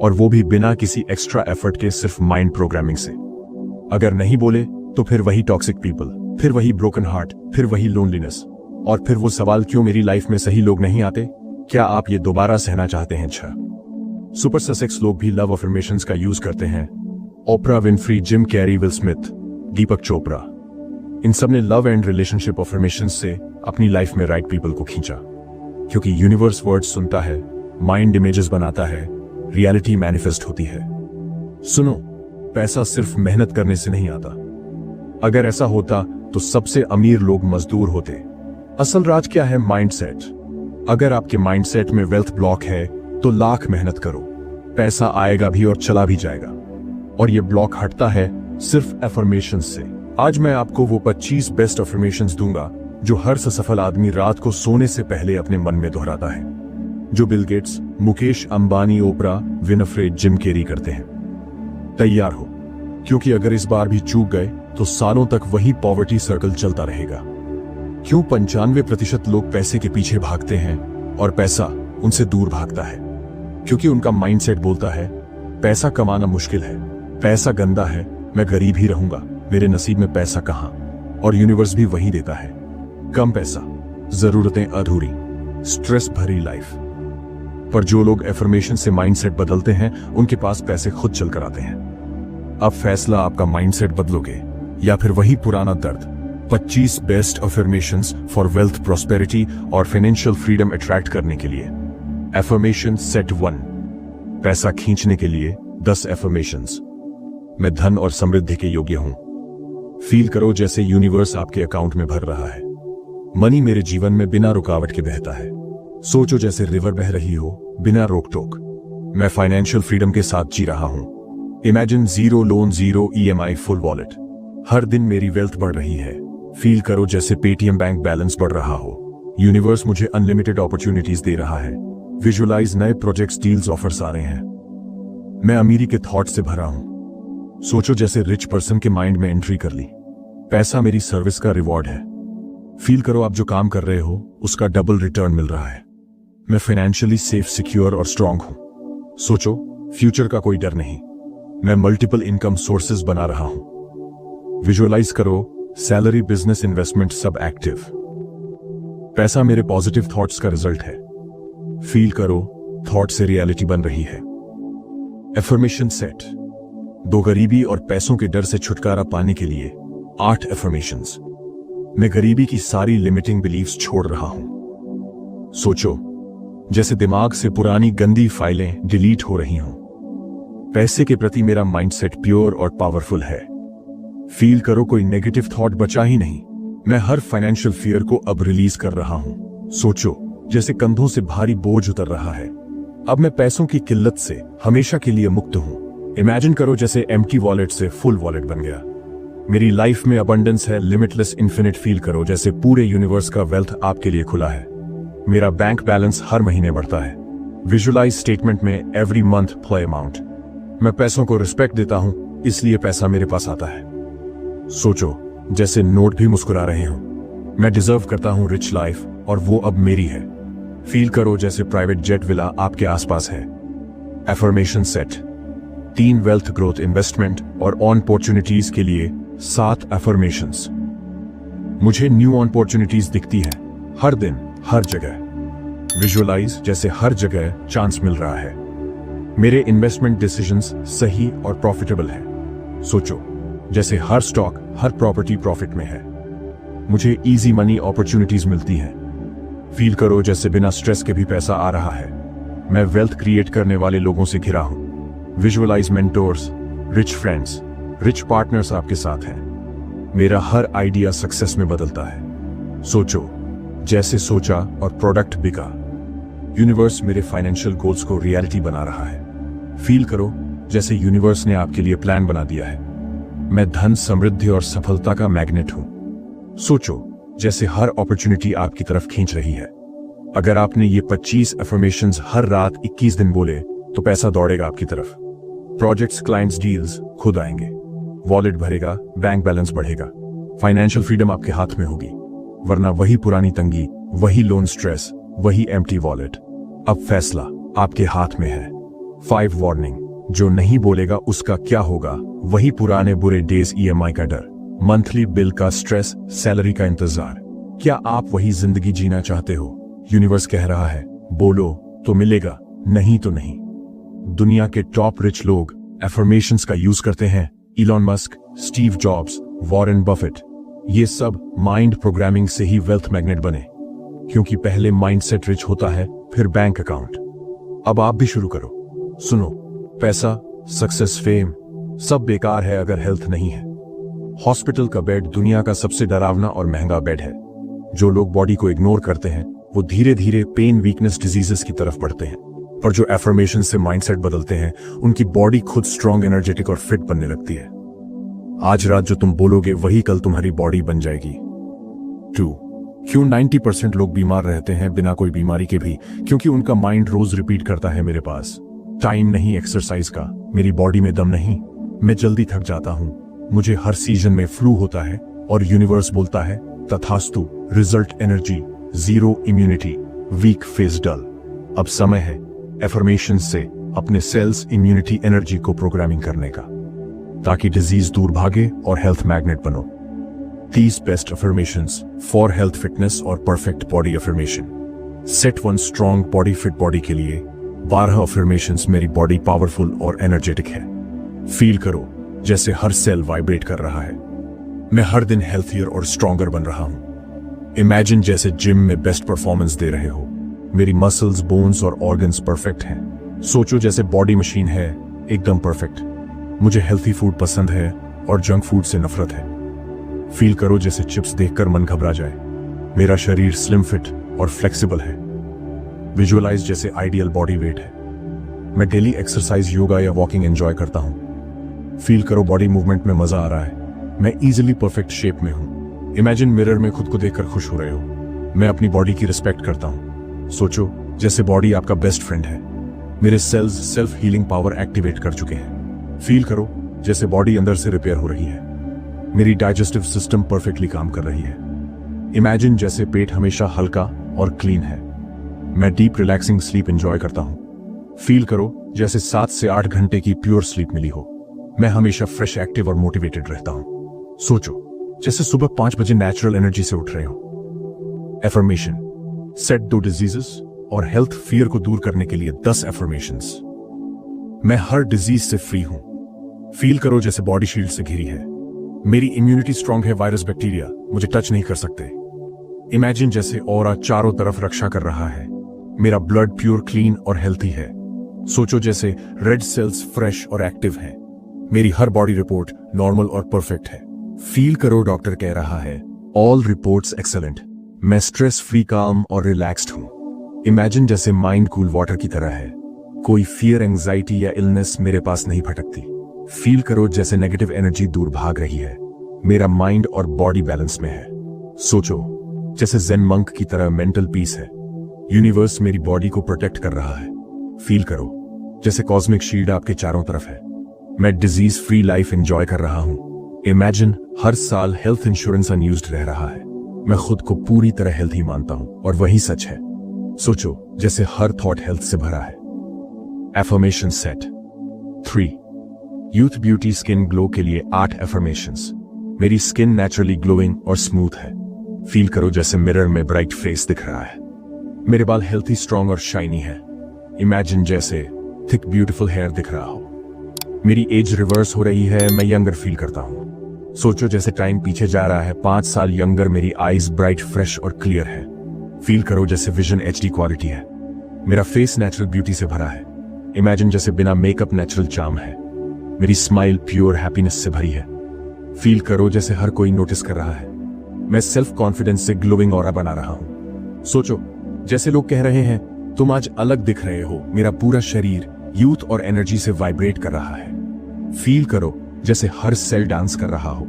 और वो भी बिना किसी एक्स्ट्रा एफर्ट के, सिर्फ माइंड प्रोग्रामिंग से। अगर नहीं बोले तो फिर वही टॉक्सिक पीपल, फिर वही ब्रोकन हार्ट, फिर वही लोनलीनेस, और फिर वो सवाल, क्यों मेरी लाइफ में सही लोग नहीं आते? क्या आप ये दोबारा सहना चाहते हैं? सुपर ससेक्स लोग भी लव अफर्मेशंस का यूज करते हैं। Oprah Winfrey, Jim Carrey, Will Smith, Deepak Chopra, इन सब ने लव एंड रिलेशनशिप अफर्मेशंस से अपनी लाइफ में राइट पीपल को खींचा। क्योंकि यूनिवर्स वर्ड्स सुनता है, माइंड इमेजेस बनाता है, रियलिटी मैनिफेस्ट होती है। सुनो, पैसा सिर्फ मेहनत करने से नहीं आता। अगर ऐसा होता तो सबसे अमीर लोग मजदूर होते। असल राज क्या है? माइंडसेट। अगर आपके माइंडसेट में वेल्थ ब्लॉक है तो लाख मेहनत करो, पैसा आएगा भी और चला भी जाएगा। और ये ब्लॉक हटता है सिर्फ एफर्मेशंस से। आज मैं आपको वो 25 बेस्ट एफर्मेशंस दूंगा जो हर सफल आदमी रात को सोने से पहले अपने मन में दोहराता है, जो Bill Gates, Mukesh Ambani, Oprah Winfrey, Jim Carrey करते हैं। तैयार हो, क्योंकि अगर इस बार भी चूक गए तो सालों तक वही पॉवर्टी सर्कल चलता रहेगा। क्यों 95% लोग पैसे के पीछे भागते हैं और पैसा उनसे दूर भागता है? क्योंकि उनका माइंडसेट बोलता है पैसा कमाना मुश्किल है, पैसा गंदा है, मैं गरीब ही रहूंगा, मेरे नसीब में पैसा कहां? और यूनिवर्स भी वही देता है, कम पैसा, जरूरतें अधूरी, स्ट्रेस भरी लाइफ। पर जो लोग एफर्मेशन से माइंडसेट बदलते हैं उनके पास पैसे खुद चल कर आते हैं। अब फैसला आपका, माइंडसेट बदलोगे या फिर वही पुराना दर्द? 25 best affirmations for wealth, prosperity और फाइनेंशियल फ्रीडम अट्रैक्ट करने के लिए। एफर्मेशन सेट 1, पैसा खींचने के लिए 10 एफर्मेशंस। मैं धन और समृद्धि के योग्य हूं। फील करो जैसे यूनिवर्स आपके अकाउंट में भर रहा है। मनी मेरे जीवन में बिना रुकावट के बहता है। सोचो जैसे रिवर बह रही हो, बिना रोक टोक। मैं फाइनेंशियल फ्रीडम के साथ जी रहा हूं। Imagine zero loan, zero EMI, full wallet. हर दिन मेरी वेल्थ बढ़ रही है। फील करो जैसे पेटीएम बैंक बैलेंस बढ़ रहा हो। यूनिवर्स मुझे अनलिमिटेड अपॉर्चुनिटीज दे रहा है। विजुअलाइज, नए प्रोजेक्ट्स, डील्स, ऑफर्स आ रहे हैं। मैं अमीरी के थॉट से भरा हूं। सोचो जैसे रिच पर्सन के माइंड में एंट्री कर ली। पैसा मेरी सर्विस का रिवॉर्ड है। फील करो आप जो काम कर रहे हो उसका डबल रिटर्न मिल रहा है। मैं फाइनेंशियली सेफ, सिक्योर और स्ट्रांग हूं। सोचो फ्यूचर का कोई डर नहीं। मैं मल्टीपल इनकम सोर्सेज बना रहा हूं। विजुअलाइज करो सैलरी, बिजनेस, इन्वेस्टमेंट सब एक्टिव। पैसा मेरे पॉजिटिव थॉट्स का रिजल्ट है। फील करो थॉट से रियलिटी बन रही है। एफर्मेशन सेट 2, गरीबी और पैसों के डर से छुटकारा पाने के लिए 8 एफर्मेशंस। मैं गरीबी की सारी लिमिटिंग बिलीफ्स छोड़ रहा हूं। सोचो जैसे दिमाग से पुरानी गंदी फाइलें डिलीट हो रही हों। पैसे के प्रति मेरा माइंडसेट प्योर और पावरफुल है। फील करो कोई नेगेटिव थॉट बचा ही नहीं। मैं हर फाइनेंशियल फियर को अब रिलीज कर रहा हूं। सोचो जैसे कंधों से भारी बोझ उतर रहा है। अब मैं पैसों की किल्लत से हमेशा के लिए मुक्त हूं। इमेजिन करो जैसे एम्प्टी वॉलेट से फुल वॉलेट बन गया। मेरी लाइफ में अबंडेंस है, लिमिटलेस, इन्फिनिट। फील करो जैसे पूरे यूनिवर्स का वेल्थ आपके लिए खुला है। मेरा बैंक बैलेंस हर महीने बढ़ता है। विजुअलाइज स्टेटमेंट में एवरी मंथ प्ले अमाउंट। मैं पैसों को रिस्पेक्ट देता हूं, इसलिए पैसा मेरे पास आता है। सोचो जैसे नोट भी मुस्कुरा रहे हो। मैं डिजर्व करता हूं रिच लाइफ और वो अब मेरी है। फील करो जैसे प्राइवेट जेट विला आपके आसपास है। Affirmation set 3, wealth, growth, investment और ऑन अपॉर्चुनिटीज के लिए 7 एफर्मेशंस। मुझे न्यू अपॉर्चुनिटीज दिखती है हर दिन, हर जगह। विजुअलाइज जैसे हर जगह चांस मिल रहा है। मेरे इन्वेस्टमेंट डिसीजंस सही और प्रॉफिटेबल हैं। सोचो जैसे हर स्टॉक, हर प्रॉपर्टी प्रॉफिट में है। मुझे इजी मनी अपॉर्चुनिटीज मिलती हैं। फील करो जैसे बिना स्ट्रेस के भी पैसा आ रहा है। मैं वेल्थ क्रिएट करने वाले लोगों से घिरा हूं। Visualize mentors, rich friends, rich partners आपके साथ हैं। मेरा हर आइडिया सक्सेस में बदलता है। सोचो जैसे सोचा और प्रोडक्ट बिका। यूनिवर्स मेरे फाइनेंशियल गोल्स को रियलिटी बना रहा है। फील करो जैसे यूनिवर्स ने आपके लिए प्लान बना दिया है। मैं धन, समृद्धि और सफलता का मैग्नेट हूं। सोचो जैसे हर अपॉर्चुनिटी आपकी तरफ खींच रही है। अगर आपने ये 25 अफर्मेशंस हर रात 21 दिन बोले तो पैसा दौड़ेगा आपकी तरफ। प्रोजेक्ट्स, क्लाइंट्स, डील्स खुद आएंगे। वॉलेट भरेगा, बैंक बैलेंस बढ़ेगा, फाइनेंशियल फ्रीडम आपके हाथ में होगी। वरना वही पुरानी तंगी, वही लोन स्ट्रेस, वही एम्प्टी वॉलेट। अब फैसला आपके हाथ में है। 5 वार्निंग, जो नहीं बोलेगा उसका क्या होगा। वही पुराने बुरे डेज, EMI का डर, मंथली बिल का स्ट्रेस, सैलरी का इंतजार। क्या आप वही जिंदगी जीना चाहते हो? यूनिवर्स कह रहा है बोलो तो मिलेगा, नहीं तो नहीं। दुनिया के टॉप रिच लोग एफर्मेशंस का यूज करते हैं। Elon Musk, Steve jobs, Warren Buffett, ये सब माइंड प्रोग्रामिंग से ही वेल्थ मैग्नेट बने। क्योंकि पहले माइंडसेट रिच होता है, फिर बैंक अकाउंट। अब आप भी शुरू करो। सुनो, पैसा, सक्सेस, फेम सब बेकार है अगर हेल्थ नहीं है। हॉस्पिटल का बेड दुनिया का सबसे डरावना और महंगा बेड है। जो लोग बॉडी को इग्नोर करते हैं वो धीरे धीरे पेन, वीकनेस, डिजीजेस की तरफ बढ़ते हैं। पर जो एफर्मेशन से माइंडसेट बदलते हैं उनकी बॉडी खुद स्ट्रांग, एनर्जेटिक और फिट बनने लगती है। आज रात जो तुम बोलोगे वही कल तुम्हारी बॉडी बन जाएगी। 2. क्यों 90% लोग बीमार रहते हैं बिना कोई बीमारी के भी? क्योंकि उनका माइंड रोज रिपीट करता है, मेरे पास टाइम नहीं एक्सरसाइज का, मेरी बॉडी में दम नहीं, मैं जल्दी थक जाता हूं, मुझे हर सीजन में फ्लू होता है। और यूनिवर्स बोलता है तथास्तु, result energy, zero immunity, weak face dull. अब समय है एफर्मेशन से अपने सेल्स, इम्यूनिटी, एनर्जी को प्रोग्रामिंग करने का, ताकि डिजीज दूर भागे और हेल्थ मैग्नेट बनो। 30 best affirmations for health, fitness और perfect body affirmation. Set 1 strong body, fit body के लिए 12 अफर्मेशंस। मेरी बॉडी पावरफुल और एनर्जेटिक है। फील करो जैसे हर सेल वाइब्रेट कर रहा है। मैं हर दिन हेल्थियर और स्ट्रॉन्गर बन रहा हूं। इमेजिन जैसे जिम में बेस्ट परफॉर्मेंस दे रहे हो। मेरी मसल्स, बोन्स और ऑर्गन्स परफेक्ट हैं। सोचो जैसे बॉडी मशीन है, एकदम परफेक्ट। मुझे हेल्थी फूड पसंद है और जंक फूड से नफरत है। फील करो जैसे चिप्स देखकर मन घबरा जाए। मेरा शरीर स्लिम, फिट और फ्लेक्सिबल है। विजुअलाइज जैसे आइडियल बॉडी वेट है। मैं डेली एक्सरसाइज, योगा या वॉकिंग एंजॉय करता हूं। फील करो बॉडी मूवमेंट में मजा आ रहा है। मैं इजीली परफेक्ट शेप में हूं। इमेजिन मिरर में खुद को देखकर खुश हो रहे हो। मैं अपनी बॉडी की रिस्पेक्ट करता हूं। सोचो जैसे बॉडी आपका बेस्ट फ्रेंड है। मेरे cells self healing power activate कर चुके हैं। फील करो जैसे बॉडी अंदर से रिपेयर हो रही है। मेरी डाइजेस्टिव सिस्टम परफेक्टली काम कर रही है। इमेजिन जैसे पेट हमेशा हल्का और क्लीन है। मैं डीप रिलैक्सिंग स्लीप एंजॉय करता हूं। फील करो जैसे 7 से 8 घंटे की प्योर स्लीप मिली हो। मैं हमेशा फ्रेश, एक्टिव और मोटिवेटेड रहता हूं। सोचो जैसे सुबह 5 बजे नेचुरल एनर्जी से उठ रहे हो। एफर्मेशन सेट 2 डिजीजेस और हेल्थ फियर को दूर करने के लिए 10 एफर्मेशंस। मैं हर डिजीज से फ्री हूं। फील करो जैसे बॉडी शील्ड से घिरी है। मेरी इम्यूनिटी स्ट्रांग है, वायरस, बैक्टीरिया मुझे टच नहीं कर सकते। इमेजिन जैसे ऑरा चारों तरफ रक्षा कर रहा है। मेरा ब्लड प्योर, क्लीन और हेल्थी है। सोचो जैसे रेड सेल्स फ्रेश और एक्टिव हैं। मेरी हर बॉडी रिपोर्ट नॉर्मल और परफेक्ट है। फील करो डॉक्टर कह रहा है ऑल रिपोर्ट्स एक्सेलेंट। मैं स्ट्रेस फ्री, काम और रिलैक्स्ड हूं। इमेजिन जैसे माइंड कूल वाटर की तरह है। कोई फियर, एंजाइटी या इलनेस मेरे पास नहीं भटकती। फील करो जैसे नेगेटिव एनर्जी दूर भाग रही है। मेरा माइंड और बॉडी बैलेंस में है। सोचो जैसे जेन मंक की तरह मेंटल पीस है। यूनिवर्स मेरी बॉडी को प्रोटेक्ट कर रहा है। फील करो जैसे कॉस्मिक शील्ड आपके चारों तरफ है। मैं डिजीज फ्री लाइफ एंजॉय कर रहा हूं। इमेजिन हर साल हेल्थ इंश्योरेंस अनयूज्ड रह रहा है। मैं खुद को पूरी तरह हेल्थी मानता हूं और वही सच है। सोचो जैसे हर थॉट हेल्थ से भरा है। Affirmation set 3 youth beauty skin glow के लिए 8 एफर्मेशंस। मेरी स्किन नेचुरली ग्लोइंग और स्मूथ है। फील करो जैसे मिरर में ब्राइट फेस दिख रहा है। मेरे बाल हेल्थी, स्ट्रांग और शाइनी है। इमेजिन जैसे थिक ब्यूटीफुल हेयर दिख रहा हो। मेरी एज रिवर्स हो रही है, मैं यंगर फील करता हूं। सोचो जैसे टाइम पीछे जा रहा है, 5 साल यंगर। मेरी आईज ब्राइट, फ्रेश और क्लियर है। फील करो जैसे विजन HD क्वालिटी है। मेरा फेस नेचुरल ब्यूटी से भरा है। इमेजिन जैसे बिना मेकअप नेचुरल चार्म है। मेरी स्माइल प्योर हैप्पीनेस से भरी है। फील करो जैसे हर कोई नोटिस कर रहा है। मैं सेल्फ कॉन्फिडेंस से ग्लोइंग ऑरा बना रहा हूं। सोचो जैसे लोग कह रहे हैं तुम आज अलग दिख रहे हो। मेरा पूरा शरीर यूथ और एनर्जी से वाइब्रेट कर रहा है। फील करो जैसे हर सेल डांस कर रहा हो।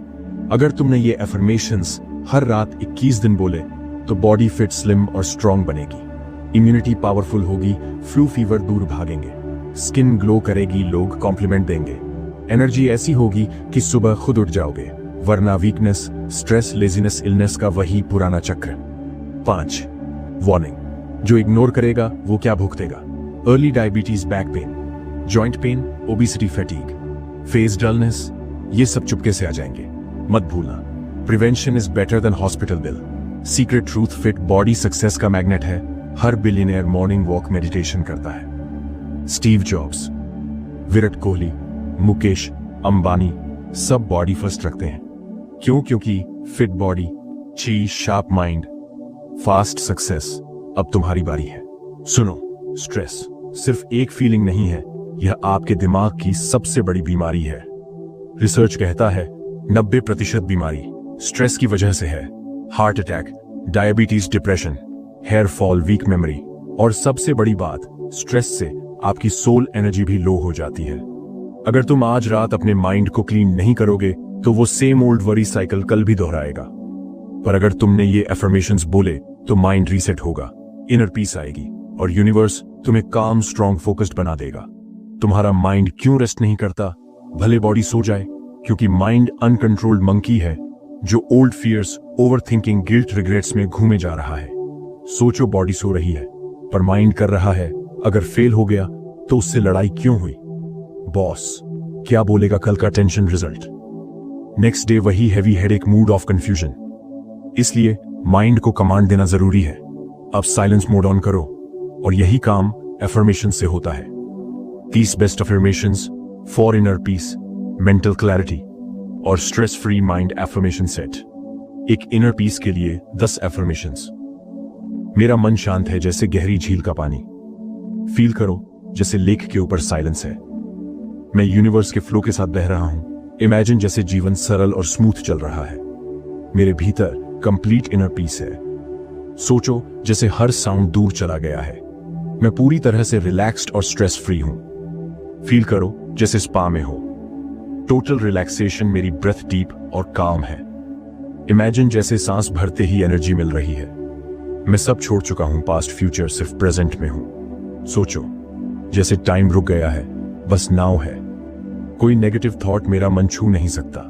अगर तुमने ये एफर्मेशंस हर रात 21 दिन बोले तो बॉडी फिट, स्लिम और स्ट्रांग बनेगी, इम्यूनिटी पावरफुल होगी, फ्लू फीवर दूर भागेंगे, स्किन ग्लो करेगी, लोग कॉम्प्लीमेंट देंगे, एनर्जी ऐसी होगी कि सुबह खुद उठ जाओगे, वरना वीकनेस, स्ट्रेस, लेजीनेस, इलनेस का वही पुराना चक्र। 5 वार्निंग, जो इग्नोर करेगा वो क्या भुगतेगा? Early diabetes, back pain, joint pain, obesity, fatigue, face dullness, ये सब चुपके से आ जाएंगे। मत भूलना, prevention is better than hospital bill. Secret truth, fit body success का मैग्नेट है। हर बिलियनियर मॉर्निंग वॉक मेडिटेशन करता है। स्टीव जॉब्स, विराट कोहली, मुकेश अंबानी सब बॉडी फर्स्ट रखते हैं। क्यों? क्योंकि फिट बॉडी, ची शार्प माइंड, फास्ट सक्सेस। अब तुम्हारी बारी है। सुनो, स्ट्रेस सिर्फ एक फीलिंग नहीं है, यह आपके दिमाग की सबसे बड़ी बीमारी है। रिसर्च कहता है 90% बीमारी स्ट्रेस की वजह से है। Heart attack, diabetes, depression, hair fall, weak memory, और सबसे बड़ी बात, स्ट्रेस से आपकी सोल एनर्जी भी लो हो जाती है। अगर तुम आज रात अपने माइंड को क्लीन नहीं करोगे तो वो सेम ओल्ड वरी साइकिल कल भी दोहराएगा। पर अगर तुमने ये एफर्मेशंस बोले तो माइंड रीसेट होगा, इनर पीस आएगी और यूनिवर्स तुम्हें काम, स्ट्रांग, फोकस्ड बना देगा। तुम्हारा माइंड क्यों रेस्ट नहीं करता? भले बॉडी सो जाए, क्योंकि माइंड अनकंट्रोल्ड मंकी है जो old fears, overthinking, guilt, regrets में घूमे जा रहा है। सोचो, बॉडी सो रही है पर माइंड कर रहा है। अगर फेल हो गया तो उससे लड़ाई क्यों हुई? बॉस क्या बोलेगा कल का टेंशन रिजल्ट, नेक्स्ट डे वही heavy headache, mood off confusion. इसलिए माइंड को कमांड देना जरूरी है। अब साइलेंस मोड ऑन करो और यही काम एफर्मेशन से होता है। 30 best affirmations for inner peace, mental clarity और stress free mind affirmation set. एक इनर पीस के लिए 10 एफर्मेशंस। मेरा मन शांत है जैसे गहरी झील का पानी। फील करो जैसे लेक के ऊपर साइलेंस है। मैं यूनिवर्स के फ्लो के साथ बह रहा हूं। इमेजिन जैसे जीवन सरल और स्मूथ चल रहा है। मेरे भीतर कंप्लीट इनर पीस है। सोचो जैसे हर साउंड दूर चला गया है। मैं पूरी तरह से रिलैक्स्ड और स्ट्रेस फ्री हूं। फील करो जैसे स्पा में हो। टोटल रिलैक्सेशन, मेरी ब्रेथ डीप और काम है। इमेजिन जैसे सांस भरते ही एनर्जी मिल रही है। मैं सब छोड़ चुका हूं, पास्ट फ्यूचर, सिर्फ प्रेजेंट में हूं। सोचो जैसे टाइम रुक गया है, बस नाउ है। कोई नेगेटिव थॉट मेरा मन छू नहीं सकता।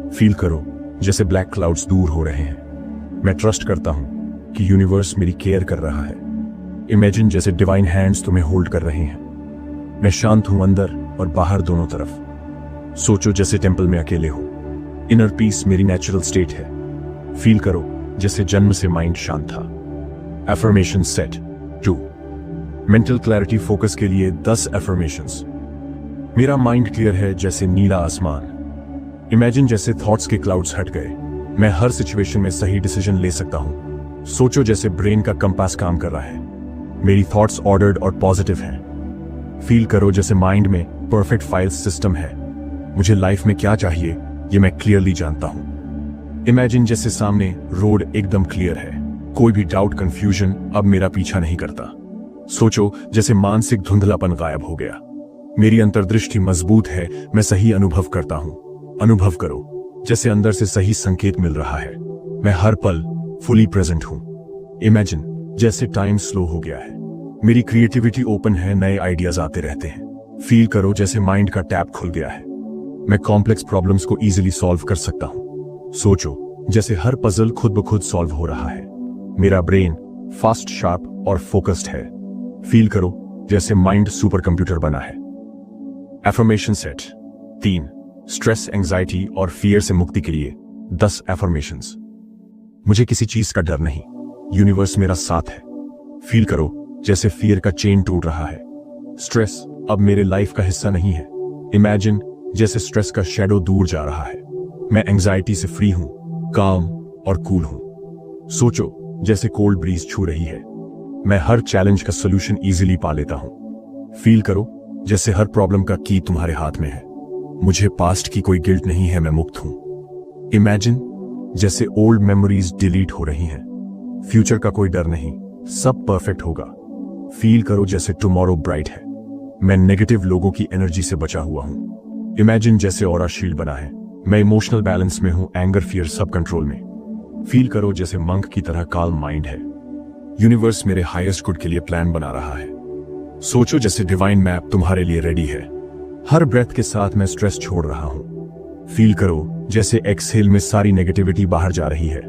फील करो जैसे ब्लैक क्लाउड्स दूर हो रहे हैं। मैं ट्रस्ट करता हूं कि यूनिवर्स मेरी केयर कर रहा है। इमेजिन जैसे डिवाइन हैंड्स तुम्हें होल्ड कर रहे हैं। मैं शांत हूं अंदर और बाहर दोनों तरफ। सोचो जैसे टेंपल में अकेले हो। इनर पीस मेरी नेचुरल स्टेट है। फील करो जैसे जन्म से माइंड शांत था। Affirmation set 2, mental clarity, focus के लिए 10 एफर्मेशंस। मेरा माइंड क्लियर है जैसे नीला आसमान। इमेजिन जैसे थॉट्स के क्लाउड्स हट गए। मैं हर सिचुएशन में सही डिसीजन ले सकता हूं। सोचो जैसे ब्रेन का कंपास काम कर रहा है। मेरी थॉट्स ऑर्डर्ड और पॉजिटिव हैं। फील करो जैसे माइंड में परफेक्ट फाइल सिस्टम है। मुझे लाइफ में क्या चाहिए ये मैं क्लियरली जानता हूं। इमेजिन जैसे सामने रोड एकदम क्लियर है। कोई भी डाउट, कंफ्यूजन अब मेरा पीछा नहीं करता। सोचो जैसे मानसिक धुंधलापन गायब हो गया। मेरी अंतर्दृष्टि मजबूत है। मैं सही अनुभव करता हूं। अनुभव करो जैसे अंदर से सही संकेत मिल रहा है। मैं हर पल फुली प्रेजेंट हूं। इमेजिन जैसे टाइम स्लो हो गया है। मेरी क्रिएटिविटी ओपन है, नए आइडियाज आते रहते हैं। फील करो जैसे माइंड का टैप खुल गया है। मैं कॉम्प्लेक्स प्रॉब्लम्स को इजीली सॉल्व कर सकता हूं। सोचो जैसे हर पजल खुद ब खुद सॉल्व हो रहा है। मेरा ब्रेन फास्ट, शार्प और फोकस्ड है। फील करो जैसे माइंड सुपर कंप्यूटर बना है। एफर्मेशन सेट 3, स्ट्रेस, एंजाइटी और फियर से मुक्ति के लिए 10 एफर्मेशंस। मुझे किसी चीज का डर नहीं, यूनिवर्स मेरा साथ है। फील करो जैसे फियर का चेन टूट रहा है। स्ट्रेस अब मेरे लाइफ का हिस्सा नहीं है। इमेजिन जैसे स्ट्रेस का शैडो दूर जा रहा है। मैं एंजाइटी से फ्री हूं, काम और कूल हूं। सोचो जैसे कोल्ड ब्रीज छू रही है। मैं हर चैलेंज का सोल्यूशन इजीली पा लेता हूं। फील करो जैसे हर प्रॉब्लम का की तुम्हारे हाथ में है। मुझे पास्ट की कोई गिल्ट नहीं है, मैं मुक्त हूं। इमेजिन जैसे ओल्ड मेमोरीज डिलीट हो रही हैं। फ्यूचर का कोई डर नहीं, सब परफेक्ट होगा। फील करो जैसे टुमारो ब्राइट है। मैं नेगेटिव लोगों की एनर्जी से बचा हुआ हूं। इमेजिन जैसे ऑरा शील्ड बना है। मैं इमोशनल बैलेंस में हूं, एंगर फियर सब कंट्रोल में। फील करो जैसे मंक की तरह काल्म माइंड है। यूनिवर्स मेरे हाईएस्ट गुड के लिए प्लान बना रहा है। सोचो जैसे डिवाइन मैप तुम्हारे लिए रेडी है। हर ब्रेथ के साथ मैं स्ट्रेस छोड़ रहा हूं। फील करो जैसे एक्सहेल में सारी नेगेटिविटी बाहर जा रही है।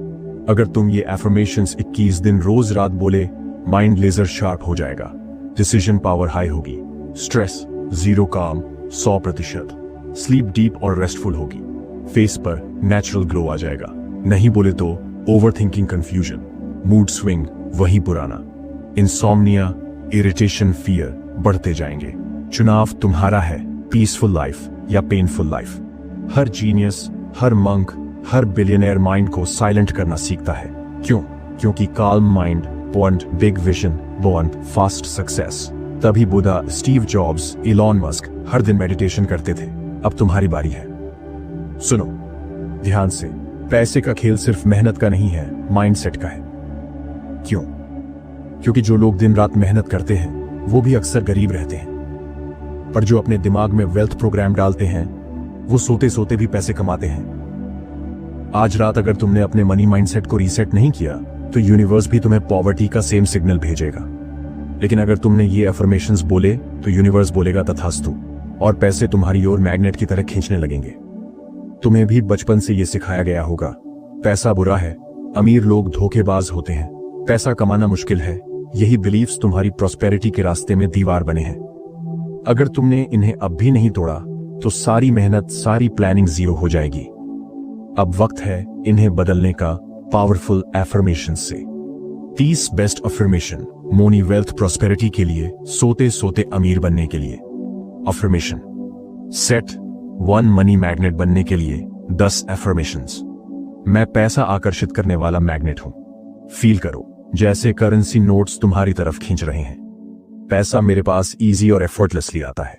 अगर तुम ये एफर्मेशंस 21 दिन रोज रात बोले, माइंड लेजर शार्प हो जाएगा, डिसीजन पावर हाई होगी, स्ट्रेस 0, काम 100%, स्लीप डीप और रेस्टफुल होगी, फेस पर नेचुरल ग्लो आ जाएगा। नहीं बोले तो ओवरथिंकिंग, कंफ्यूजन, मूड स्विंग वही पुराना, इंसोम्निया, इरिटेशन, फियर बढ़ते जाएंगे। चुनाव तुम्हारा है, पीसफुल लाइफ या पेनफुल लाइफ। हर जीनियस, हर मंक, हर बिलियनर माइंड को साइलेंट करना सीखता है। क्यों? क्योंकि calm mind bond big vision, bond fast success. तभी Buddha, Steve Jobs, Elon Musk हर दिन मेडिटेशन करते थे। अब तुम्हारी बारी है। सुनो ध्यान से, पैसे का खेल सिर्फ मेहनत का नहीं है, माइंडसेट का है। क्यों? क्योंकि जो लोग दिन रात मेहनत करते हैं वो भी अक्सर गरीब रहते हैं, पर जो अपने दिमाग में वेल्थ प्रोग्राम डालते हैं वो सोते सोते भी पैसे कमाते हैं। आज रात अगर तुमने अपने मनी माइंडसेट को रीसेट नहीं किया तो यूनिवर्स भी तुम्हें पॉवर्टी का सेम सिग्नल भेजेगा। लेकिन अगर तुमने ये अफर्मेशंस बोले तो यूनिवर्स बोलेगा तथास्तु, और पैसे तुम्हारी ओर मैग्नेट की तरह खींचने लगेंगे। तुम्हें भी बचपन से ये सिखाया गया होगा, पैसा बुरा है, अमीर लोग धोखेबाज होते हैं, पैसा कमाना मुश्किल है। यही बिलीफ्स तुम्हारी प्रॉस्पेरिटी के रास्ते में दीवार बने हैं। अगर तुमने इन्हें अब भी नहीं तोड़ा तो सारी मेहनत, सारी प्लानिंग जीरो हो जाएगी। अब वक्त है इन्हें बदलने का पावरफुल एफर्मेशन से। 30 best affirmation money wealth prosperity के लिए, सोते सोते अमीर बनने के लिए। अफर्मेशन सेट 1 मनी मैग्नेट बनने के लिए 10 एफर्मेशंस। मैं पैसा आकर्षित करने वाला मैग्नेट हूं। फील करो जैसे करेंसी नोट्स तुम्हारी तरफ खींच रहे हैं। पैसा मेरे पास इजी और एफर्टलेसली आता है।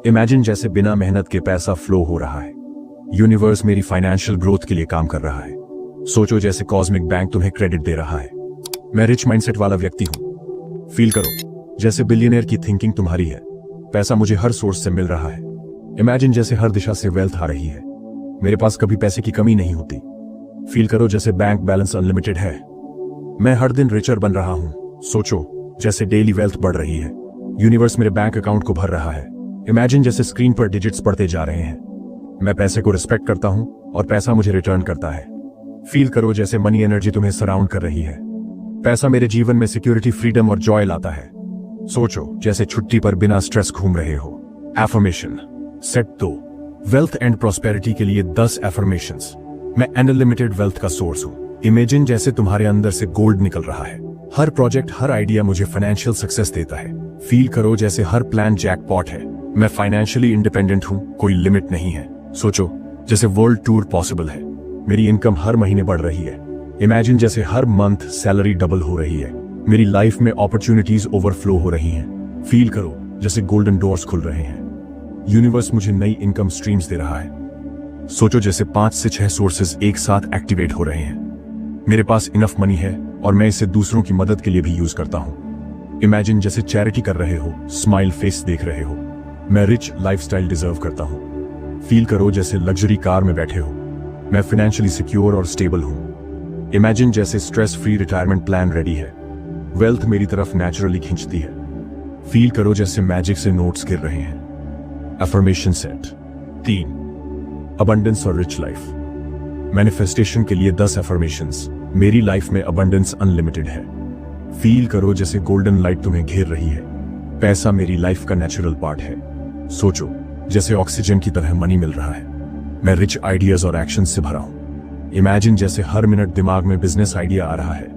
इमेजिन जैसे बिना मेहनत के पैसा फ्लो हो रहा है। यूनिवर्स मेरी फाइनेंशियल ग्रोथ के लिए काम कर रहा है। सोचो जैसे कॉस्मिक बैंक तुम्हें क्रेडिट दे रहा है। मैं रिच माइंडसेट वाला व्यक्ति हूं। फील करो जैसे बिलियनियर की थिंकिंग तुम्हारी है। पैसा मुझे हर सोर्स से मिल रहा है। इमेजिन जैसे हर दिशा से वेल्थ आ रही है। मेरे पास कभी पैसे की कमी नहीं होती। फील करो जैसे बैंक बैलेंस अनलिमिटेड है। मैं हर दिन रिचर बन रहा हूं। सोचो जैसे डेली वेल्थ बढ़ रही है। यूनिवर्स मेरे बैंक अकाउंट को भर रहा है। इमेजिन जैसे स्क्रीन पर डिजिट्स बढ़ते जा रहे हैं। मैं पैसे को रिस्पेक्ट करता हूं और पैसा मुझे रिटर्न करता है। फील करो जैसे मनी एनर्जी तुम्हें सराउंड कर रही है। पैसा मेरे जीवन में सिक्योरिटी, फ्रीडम और जॉय लाता है। सोचो जैसे छुट्टी पर बिना स्ट्रेस घूम रहे हो। Affirmation set 2 wealth and prosperity के लिए 10 एफर्मेशंस। मैं अनलिमिटेड वेल्थ का सोर्स हूं। इमेजिन जैसे तुम्हारे अंदर से गोल्ड निकल रहा है। हर प्रोजेक्ट, हर आइडिया मुझे फाइनेंशियल सक्सेस देता है। फील करो जैसे हर प्लान जैकपॉट है। मैं फाइनेंशियली इंडिपेंडेंट हूं, कोई लिमिट नहीं है। सोचो जैसे वर्ल्ड टूर पॉसिबल है। मेरी इनकम हर महीने बढ़ रही है। इमेजिन जैसे हर मंथ सैलरी डबल हो रही है। मेरी लाइफ में अपॉर्चुनिटीज ओवरफ्लो हो रही हैं। फील करो जैसे गोल्डन डोर्स खुल रहे हैं। यूनिवर्स मुझे नई इनकम स्ट्रीम्स दे रहा है। सोचो जैसे 5 से 6 सोर्सेज एक साथ एक्टिवेट हो रहे हैं। मेरे पास इनफ मनी है और मैं इसे दूसरों की मदद के लिए भी यूज करता हूं। इमेजिन जैसे चैरिटी कर रहे हो, स्माइल फेस देख रहे हो। मैं रिच लाइफस्टाइल डिजर्व करता हूं। फील करो जैसे लग्जरी कार में बैठे हो। मैं फाइनेंशियली सिक्योर और स्टेबल हूं। इमेजिन जैसे stress free retirement plan ready है। वेल्थ मेरी तरफ नेचुरली खींचती है। फील करो जैसे मैजिक से नोट्स गिर रहे हैं। अफर्मेशन सेट 3 अबंडेंस और रिच लाइफ। मैनिफेस्टेशन के लिए 10 अफर्मेशंस। मेरी लाइफ में अबंडेंस अनलिमिटेड है। फील करो जैसे गोल्डन लाइट तुम्हें घेर रही है। पैसा मेरी लाइफ का नेचुरल पार्ट है। सोचो जैसे ऑक्सीजन की तरह मनी मिल रहा है। मैं रिच आइडियाज और एक्शन से भरा हूं। इमेजिन जैसे हर मिनट दिमाग में बिजनेस आइडिया आ रहा है।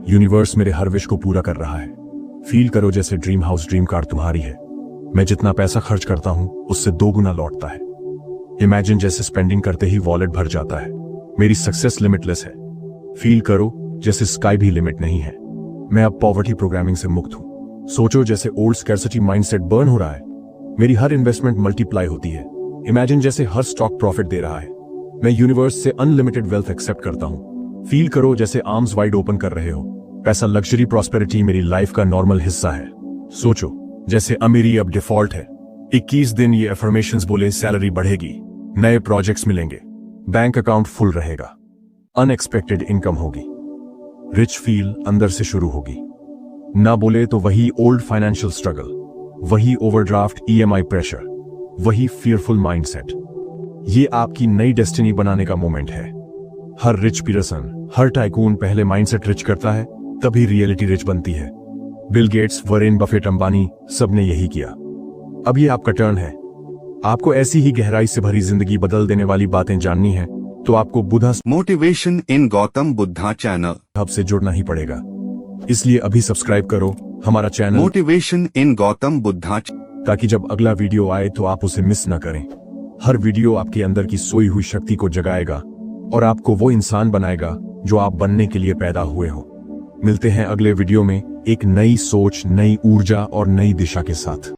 यूनिवर्स मेरे हर विश को पूरा कर रहा है। फील करो जैसे ड्रीम हाउस, ड्रीम कार तुम्हारी है। मैं जितना पैसा खर्च करता हूं उससे 2 गुना लौटता है। इमेजिन जैसे स्पेंडिंग करते ही वॉलेट भर जाता है। मेरी सक्सेस लिमिटलेस है। फील करो जैसे स्काई भी लिमिट नहीं है। मैं अब पॉवर्टी प्रोग्रामिंग से मुक्त हूं। सोचो जैसे ओल्ड स्कैर्सिटी माइंडसेट बर्न हो रहा है। मेरी हर इन्वेस्टमेंट मल्टीप्लाई होती है। इमेजिन जैसे हर स्टॉक प्रॉफिट दे रहा है। मैं यूनिवर्स से अनलिमिटेड वेल्थ एक्सेप्ट करता हूं। फील करो जैसे आर्म्स वाइड ओपन कर रहे हो। पैसा, लग्जरी, प्रॉस्पेरिटी मेरी लाइफ का नॉर्मल हिस्सा है। सोचो जैसे अमीरी अब डिफॉल्ट है। 21 दिन ये अफर्मेशंस बोले सैलरी बढ़ेगी, नए प्रोजेक्ट्स मिलेंगे, बैंक अकाउंट फुल रहेगा, अनएक्सपेक्टेड इनकम होगी, रिच फील अंदर से शुरू होगी। ना बोले तो वही ओल्ड फाइनेंशियल स्ट्रगल, वही ओवरड्राफ्ट ईएमआई प्रेशर, वही फियरफुल माइंडसेट। ये आपकी नई डेस्टिनी बनाने का मोमेंट है। हर रिच पर्सन, हर टाइकून पहले माइंडसेट रिच करता है, तभी रियलिटी रिच बनती है। Bill Gates, Warren Buffett, Ambani, सबने यही किया। अब ये आपका टर्न है। आपको ऐसी ही गहराई से भरी जिंदगी बदल देने वाली बातें जाननी है तो आपको Buddha motivation in Gautam Buddha channel hub से जुड़ना ही पड़ेगा। इसलिए अभी सब्सक्राइब करो हमारा channel motivation in Gautam Buddha, ताकि जब अगला वीडियो आए तो आप उसे मिस ना करें। हर वीडियो आपके अंदर की सोई हुई शक्ति को जगाएगा और आपको वो इंसान बनाएगा जो आप बनने के लिए पैदा हुए हो। मिलते हैं अगले वीडियो में एक नई सोच, नई ऊर्जा और नई दिशा के साथ।